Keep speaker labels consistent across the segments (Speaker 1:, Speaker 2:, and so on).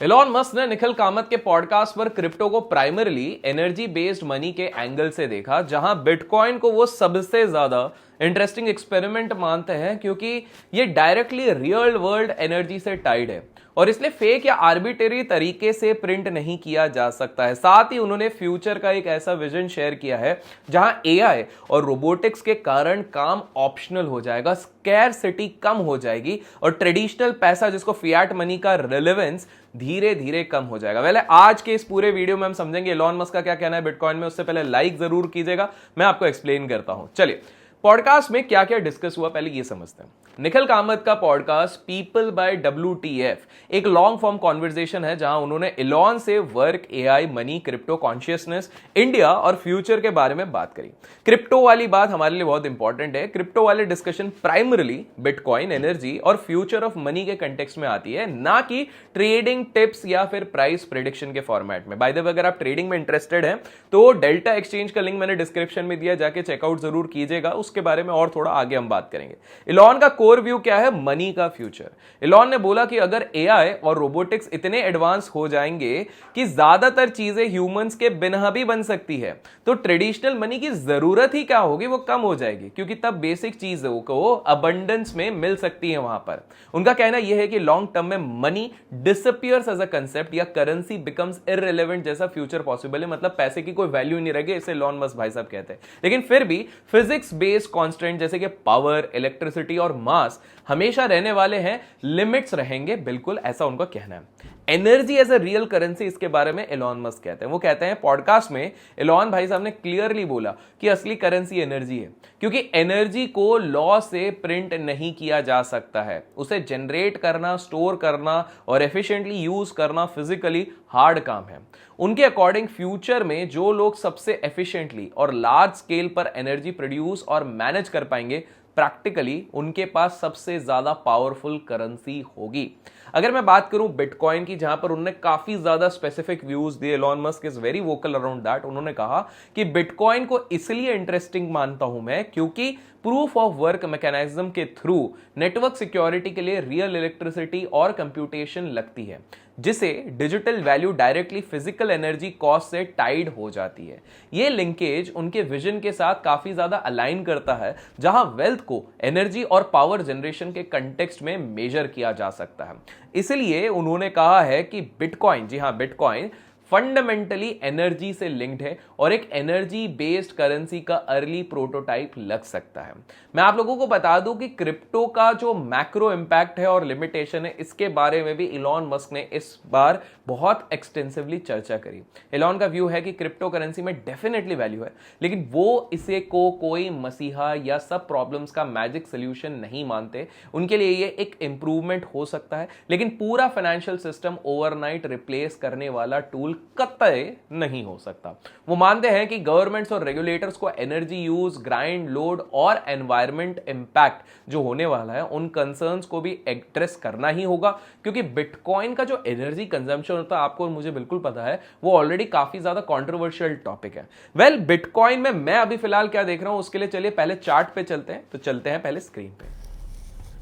Speaker 1: Elon Musk ने निखिल कामत के podcast पर क्रिप्टो को प्राइमरली एनर्जी बेस्ड मनी के एंगल से देखा, जहां बिटकॉइन को वो सबसे ज्यादा इंटरेस्टिंग एक्सपेरिमेंट मानते हैं क्योंकि ये डायरेक्टली रियल वर्ल्ड एनर्जी से टाइड है और इसलिए फेक या आर्बिट्रेरी तरीके से प्रिंट नहीं किया जा सकता है। साथ ही उन्होंने फ्यूचर का एक ऐसा विजन शेयर किया है जहां एआई और रोबोटिक्स के कारण काम ऑप्शनल हो जाएगा, स्कैरसिटी कम हो जाएगी और ट्रेडिशनल पैसा जिसको फिएट मनी का रिलेवेंस धीरे धीरे कम हो जाएगा। पहले आज के इस पूरे वीडियो में हम समझेंगे एलॉन मस्क का क्या कहना है बिटकॉइन में। उससे पहले लाइक जरूर कीजिएगा, मैं आपको एक्सप्लेन करता हूं। चलिए, पॉडकास्ट में क्या क्या डिस्कस हुआ पहले ये समझते हैं। निखिल कामत का पॉडकास्ट पीपल बाय WTF एक लॉन्ग फॉर्म कॉन्वर्सेशन है जहां उन्होंने एलॉन से work, AI, money, crypto consciousness, India और फ्यूचर के बारे में बात करी। क्रिप्टो वाली बात हमारे लिए बहुत इंपॉर्टेंट है। क्रिप्टो वाले डिस्कशन प्राइमरली बिटकॉइन, एनर्जी और फ्यूचर ऑफ मनी के कंटेक्स्ट में आती है, ना कि ट्रेडिंग टिप्स या फिर प्राइस प्रेडिक्शन के फॉर्मेट में। बाय द वे, अगर आप ट्रेडिंग में इंटरेस्टेड हैं तो डेल्टा एक्सचेंज का लिंक मैंने डिस्क्रिप्शन में दिया, जाके चेकआउट जरूर कीजिएगा। उसके बारे में और थोड़ा आगे हम बात करेंगे। एलॉन का कोर व्यू क्या है मनी का फ्यूचर। एलॉन ने बोला कि अगर एआई और रोबोटिक्स इतने एडवांस हो जाएंगे कि ज्यादातर चीजें ह्यूमंस के बिना भी बन सकती है तो ट्रेडिशनल मनी की जरूरत ही क्या होगी, वो कम हो जाएगी, क्योंकि तब बेसिक चीजों को अबंडेंस में मिल सकती है वहां पर। उनका कहना यह है कि लॉन्ग टर्म में money disappears as a concept या करेंसी बिकम्स इररिलेवेंट जैसा फ्यूचर पॉसिबल है। मतलब पैसे की कोई वैल्यू नहीं रहेगी, इसे एलॉन मस्क भाई साहब कहते हैं। लेकिन फिर भी फिजिक्स बेस्ड कांस्टेंट जैसे कि पावर, इलेक्ट्रिसिटी और मास हमेशा रहने वाले हैं, लिमिट्स रहेंगे, बिल्कुल ऐसा उनका कहना है। Energy as a real currency, इसके बारे में एलॉन मस्क कहते हैं। वो कहते हैं पॉडकास्ट में एलॉन भाई साहब ने क्लियरली बोला कि असली करेंसी एनर्जी है, क्योंकि एनर्जी को लॉ से प्रिंट नहीं किया जा सकता है। उसे जनरेट करना, स्टोर करना और एफिशिएंटली यूज करना फिजिकली हार्ड काम है। उनके अकॉर्डिंग फ्यूचर में जो लोग सबसे एफिशिएंटली और लार्ज स्केल पर एनर्जी प्रोड्यूस और मैनेज कर पाएंगे, प्रैक्टिकली उनके पास सबसे ज्यादा पावरफुल करेंसी होगी। अगर मैं बात करूं बिटकॉइन की, जहां पर उन्होंने काफी ज्यादा स्पेसिफिक व्यूज दिए, Elon Musk is very vocal around that. उन्होंने कहा कि बिटकॉइन को इसलिए इंटरेस्टिंग मानता हूं मैं क्योंकि प्रूफ ऑफ वर्क मैकेनिज्म के थ्रू नेटवर्क सिक्योरिटी के लिए रियल इलेक्ट्रिसिटी और कंप्यूटेशन लगती है, जिसे digital value directly physical energy cost से टाइड हो जाती है। यह लिंकेज उनके विजन के साथ काफी ज्यादा अलाइन करता है, जहां वेल्थ को एनर्जी और पावर जनरेशन के कंटेक्स्ट में मेजर किया जा सकता है। इसलिए उन्होंने कहा है कि बिटकॉइन, जी हां बिटकॉइन, फंडामेंटली एनर्जी से लिंक्ड है और एक एनर्जी बेस्ड करेंसी का अर्ली प्रोटोटाइप लग सकता है। मैं आप लोगों को बता दूं कि क्रिप्टो का जो मैक्रो इंपैक्ट है और लिमिटेशन है, इसके बारे में भी एलॉन मस्क ने इस बार बहुत एक्सटेंसिवली चर्चा करी। एलॉन का व्यू है कि क्रिप्टो करेंसी में डेफिनेटली वैल्यू है, लेकिन वो इसे को कोई मसीहा या सब प्रॉब्लम्स का मैजिक सोल्यूशन नहीं मानते। उनके लिए ये एक इंप्रूवमेंट हो सकता है, लेकिन पूरा फाइनेंशियल सिस्टम ओवरनाइट रिप्लेस करने वाला टूल कतई नहीं हो सकता। वो मानते हैं कि गवर्नमेंट्स और रेगुलेटर्स को एनर्जी यूज, ग्राइंड लोड और एनवायरमेंट इंपैक्ट जो होने वाला है, उन कंसर्न्स को भी एड्रेस करना ही होगा, क्योंकि बिटकॉइन का जो एनर्जी कंजम्पशन होता है, आपको मुझे बिल्कुल पता है, वो ऑलरेडी काफी ज्यादा कंट्रोवर्शियल टॉपिक है। वेल, बिटकॉइन में मैं अभी फिलहाल क्या देख रहा हूं, उसके लिए चलिए पहले चार्ट पे चलते हैं। तो चलते हैं पहले स्क्रीन पे।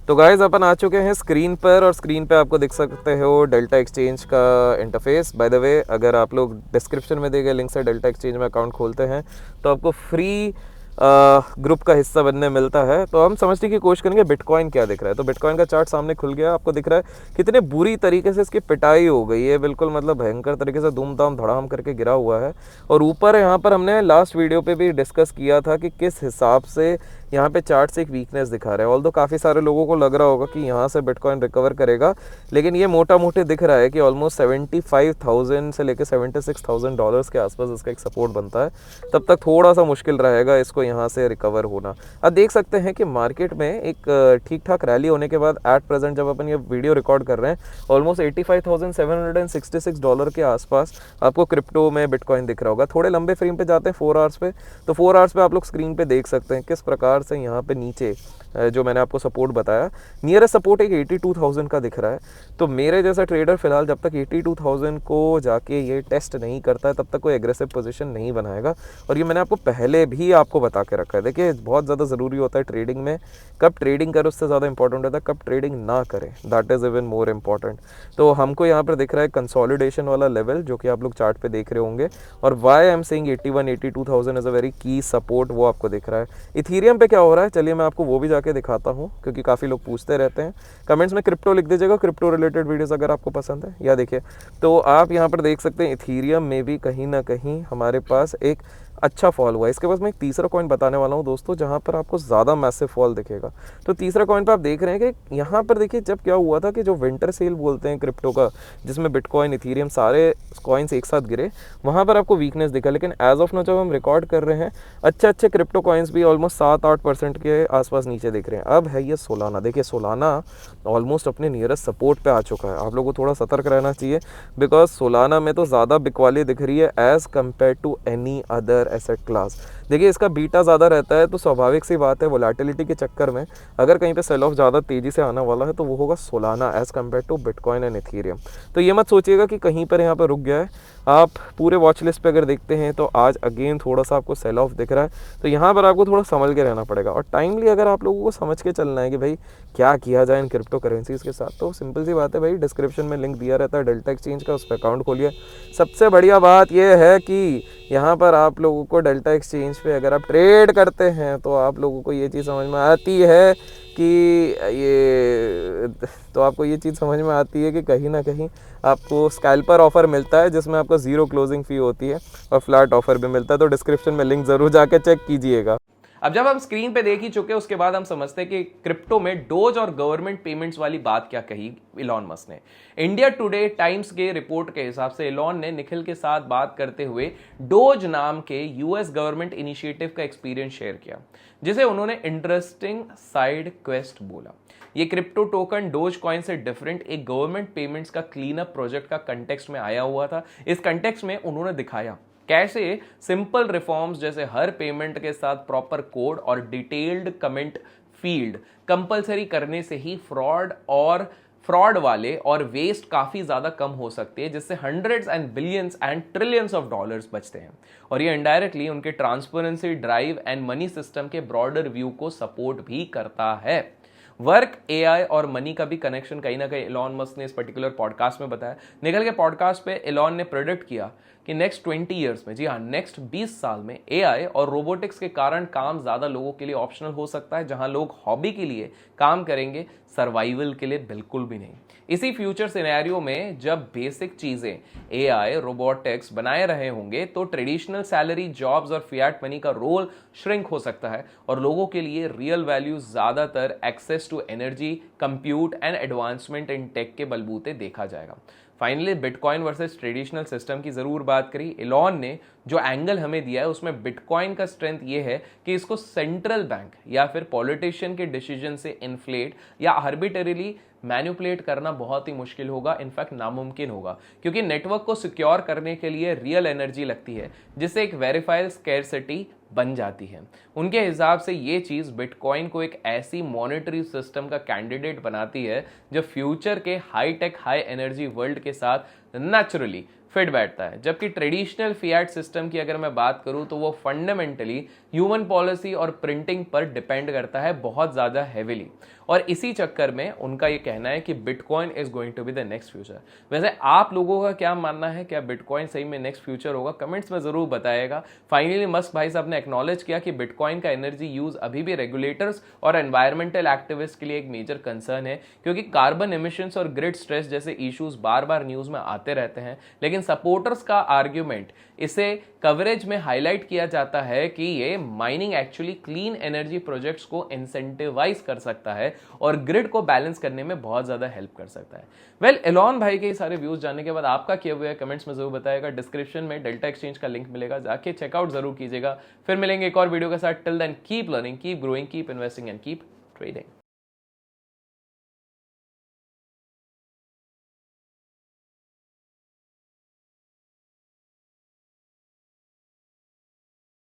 Speaker 2: तो गाइज अपन आ चुके हैं स्क्रीन पर और स्क्रीन पे आपको दिख सकते हो डेल्टा एक्सचेंज का इंटरफेस। बाय द वे, अगर आप लोग डिस्क्रिप्शन में दिए गए लिंक से डेल्टा एक्सचेंज में अकाउंट खोलते हैं तो आपको फ्री ग्रुप का हिस्सा बनने मिलता है। तो हम समझने की कोशिश करेंगे बिटकॉइन क्या दिख रहा है। तो बिटकॉइन का चार्ट सामने खुल गया, आपको दिख रहा है कितने बुरी तरीके से इसकी पिटाई हो गई है, बिल्कुल मतलब भयंकर तरीके से धूमधाम धड़ाम करके गिरा हुआ है। और ऊपर यहाँ पर हमने लास्ट वीडियो पे भी डिस्कस किया था कि किस हिसाब से यहाँ पे चार्ट से एक वीकनेस दिखा रहा है। ऑल्दो काफ़ी सारे लोगों को लग रहा होगा कि यहाँ से बिटकॉइन रिकवर करेगा, लेकिन ये मोटा मोटे दिख रहा है कि ऑलमोस्ट 75,000 से लेकर $76,000 के आसपास इसका एक सपोर्ट बनता है। तब तक थोड़ा सा मुश्किल रहेगा इसको यहाँ से रिकवर होना। अब देख सकते हैं कि मार्केट में एक ठीक ठाक रैली होने के बाद एट प्रेजेंट जब अपन ये वीडियो रिकॉर्ड कर रहे हैं, ऑलमोस्ट $85,766 के आसपास आपको क्रिप्टो में बिटकॉइन दिख रहा होगा। थोड़े लंबे फ्रेम पे जाते हैं 4 आवर्स पे, तो 4 आवर्स पे आप लोग स्क्रीन पे देख सकते हैं किस प्रकार बार से यहाँ पे नीचे जो मैंने आपको सपोर्ट बताया, नियरेस्ट सपोर्ट एक 82,000 का दिख रहा है। तो मेरे जैसा ट्रेडर फिलहाल जब तक 82,000 को जाके ये टेस्ट नहीं करता है तब तक कोई एग्रेसिव पोजीशन नहीं बनाएगा। और ये मैंने आपको पहले भी आपको बता के रखा है। देखिए बहुत ज़्यादा ज़रूरी होता है ट्रेडिंग में, कब ट्रेडिंग करें उससे ज़्यादा इंपॉर्टेंट होता है कब ट्रेडिंग ना करें, that is even more important. तो हमको यहाँ पर दिख रहा है कंसोलिडेशन वाला लेवल जो कि आप लोग चार्ट पे देख रहे होंगे, और why I am saying 81-82,000 is a very key support, वो आपको दिख रहा है। इथीरियम पे क्या हो रहा है चलिए मैं आपको वो भी जाके दिखाता हूँ, क्योंकि काफ़ी लोग पूछते रहते हैं। कमेंट्स में क्रिप्टो लिख दीजिएगा, क्रिप्टो रिलेटेड वीडियोस अगर आपको पसंद है। या देखिए तो आप यहाँ पर देख सकते हैं इथीरियम में भी कहीं ना कहीं हमारे पास एक अच्छा फॉल हुआ है। इसके बाद मैं एक तीसरा कॉइन बताने वाला हूँ दोस्तों जहाँ पर आपको ज़्यादा मैसिव फॉल दिखेगा। तो तीसरा कॉइन पर आप देख रहे हैं कि यहाँ पर देखिए जब क्या हुआ था कि जो विंटर सेल बोलते हैं क्रिप्टो का, जिसमें बिटकॉइन इथीरियम सारे कॉइन्स एक साथ गिरे, वहाँ पर आपको वीकनेस दिखा। लेकिन एज ऑफ नाउ जब हम रिकॉर्ड कर रहे हैं अच्छे क्रिप्टो कॉइन्स भी ऑलमोस्ट 7-8% के आसपास नीचे दिख रहे हैं। अब है ये सोलाना, देखिए सोलाना ऑलमोस्ट अपने नियरेस्ट सपोर्ट पे आ चुका है। आप लोगों को थोड़ा सतर्क रहना चाहिए, बिकॉज सोलाना में तो ज़्यादा बिकवाली दिख रही है as compared to any other asset class. देखिए इसका बीटा ज़्यादा रहता है, तो स्वाभाविक सी बात है वोलेटिलिटी के चक्कर में अगर कहीं पे सेल ऑफ ज़्यादा तेज़ी से आना वाला है तो वो होगा Solana as compared to bitcoin and Ethereum. तो ये मत सोचिएगा कि कहीं पर यहाँ पर रुक गया है। आप पूरे वॉच लिस्ट पे अगर देखते हैं तो आज अगेन थोड़ा सा आपको सेल ऑफ दिख रहा है, तो यहाँ पर आपको थोड़ा संभल के रहना पड़ेगा। और टाइमली अगर आप लोगों को समझ के चलना है कि भाई क्या किया जाए इन क्रिप्टो करेंसीज़ के साथ, तो सिंपल सी बात है भाई, डिस्क्रिप्शन में लिंक दिया रहता है डेल्टा एक्सचेंज का, उस पर अकाउंट खोलिए। सबसे बढ़िया बात यह है कि यहाँ पर आप लोगों को डेल्टा एक्सचेंज पे अगर आप ट्रेड करते हैं तो आप लोगों को ये चीज़ समझ में आती है कि आपको ये चीज़ समझ में आती है कि कहीं ना कहीं आपको स्कैल्पर ऑफर मिलता है जिसमें आपको 0 क्लोजिंग फ़ी होती है और फ्लैट ऑफर भी मिलता है। तो डिस्क्रिप्शन में लिंक ज़रूर जाके चेक कीजिएगा।
Speaker 1: अब जब हम स्क्रीन पे देख ही चुके उसके बाद हम समझते हैं कि क्रिप्टो में डोज और गवर्नमेंट पेमेंट्स वाली बात क्या कही इलॉन मस्क ने। इंडिया टुडे टाइम्स के रिपोर्ट के हिसाब से इलॉन ने निखिल के साथ बात करते हुए डोज नाम के यूएस गवर्नमेंट इनिशिएटिव का एक्सपीरियंस शेयर किया, जिसे उन्होंने इंटरेस्टिंग साइड क्वेस्ट बोला। ये क्रिप्टो टोकन डोज कॉइन से डिफरेंट एक गवर्नमेंट पेमेंट्स का क्लीन अप प्रोजेक्ट का कंटेक्स्ट में आया हुआ था। इस कंटेक्स्ट में उन्होंने दिखाया कैसे सिंपल रिफॉर्म्स जैसे हर पेमेंट के साथ प्रॉपर कोड और डिटेल्ड कमेंट फील्ड कंपलसरी करने से ही फ्रॉड वाले और वेस्ट काफी ज्यादा कम हो सकती है, जिससे hundreds and billions and trillions of dollars बचते हैं। और ये इनडायरेक्टली उनके transparency drive and money system के ब्रॉडर व्यू को सपोर्ट भी करता है। वर्क, एआई और मनी का भी कनेक्शन कहीं ना कहीं इलॉन मस्क ने इस पर्टिकुलर पॉडकास्ट में बताया। निकल के पॉडकास्ट पे इलॉन ने प्रेडिक्ट किया कि नेक्स्ट 20 ईयर्स में, जी हाँ नेक्स्ट 20 साल में एआई और रोबोटिक्स के कारण काम ज्यादा लोगों के लिए ऑप्शनल हो सकता है। जहां लोग हॉबी के लिए काम करेंगे, सर्वाइवल के लिए बिल्कुल भी नहीं। इसी फ्यूचर सिनेरियो में जब बेसिक चीजें एआई, रोबोटिक्स बनाए रहे होंगे तो ट्रेडिशनल सैलरी जॉब्स और फियाट मनी का रोल श्रिंक हो सकता है और लोगों के लिए रियल वैल्यू ज्यादातर access to energy, compute and advancement in tech के बलबूते देखा जाएगा। Finally bitcoin versus traditional system की जरूर बात करी। इलॉन ने जो एंगल हमें दिया है उसमें बिटकॉइन का स्ट्रेंथ ये है कि इसको सेंट्रल बैंक या फिर पॉलिटिशियन के डिसीजन से इन्फ्लेट या आर्बिटरीली मैनिपुलेट करना बहुत ही मुश्किल होगा, इनफैक्ट नामुमकिन होगा, क्योंकि नेटवर्क को सिक्योर करने के लिए रियल एनर्जी लगती है जिससे एक वेरीफाइड स्कैरसिटी बन जाती है। उनके हिसाब से ये चीज बिटकॉइन को एक ऐसी मॉनेटरी सिस्टम का कैंडिडेट बनाती है जो फ्यूचर के high tech high energy world के साथ नेचुरली फिट बैठता है। जबकि ट्रेडिशनल फियाट सिस्टम की अगर मैं बात करूं तो वो फंडामेंटली ह्यूमन पॉलिसी और प्रिंटिंग पर डिपेंड करता है बहुत ज्यादा हेविली। और इसी चक्कर में उनका ये कहना है कि bitcoin is going to be the next future. वैसे आप लोगों का क्या मानना है, क्या बिटकॉइन सही में नेक्स्ट फ्यूचर होगा? कमेंट्स में जरूर बताइएगा। फाइनली मस्क भाई साहब ने एक्नॉलेज किया कि बिटकॉइन का एनर्जी यूज अभी भी रेगुलेटर्स और एनवायरमेंटल एक्टिविस्ट के लिए एक मेजर कंसर्न है, क्योंकि कार्बन एमिशंस और ग्रिड स्ट्रेस जैसे इश्यूज बार बार न्यूज में आते रहते हैं। लेकिन सपोर्टर्स का आर्ग्यूमेंट, इसे कवरेज में हाईलाइट किया जाता है कि ये mining actually clean energy projects को इंसेंटिवाइज कर सकता है और ग्रिड को बैलेंस करने में बहुत ज्यादा हेल्प कर सकता है। वेल, इलॉन भाई के सारे व्यूज जानने के बाद आपका क्या हुआ है कमेंट्स में जरूर बताएगा। डिस्क्रिप्शन में डेल्टा एक्सचेंज का लिंक मिलेगा, जाके चेकआउट जरूर कीजिएगा। फिर मिलेंगे एक और वीडियो के साथ। Till then keep learning, keep growing, keep investing and keep trading.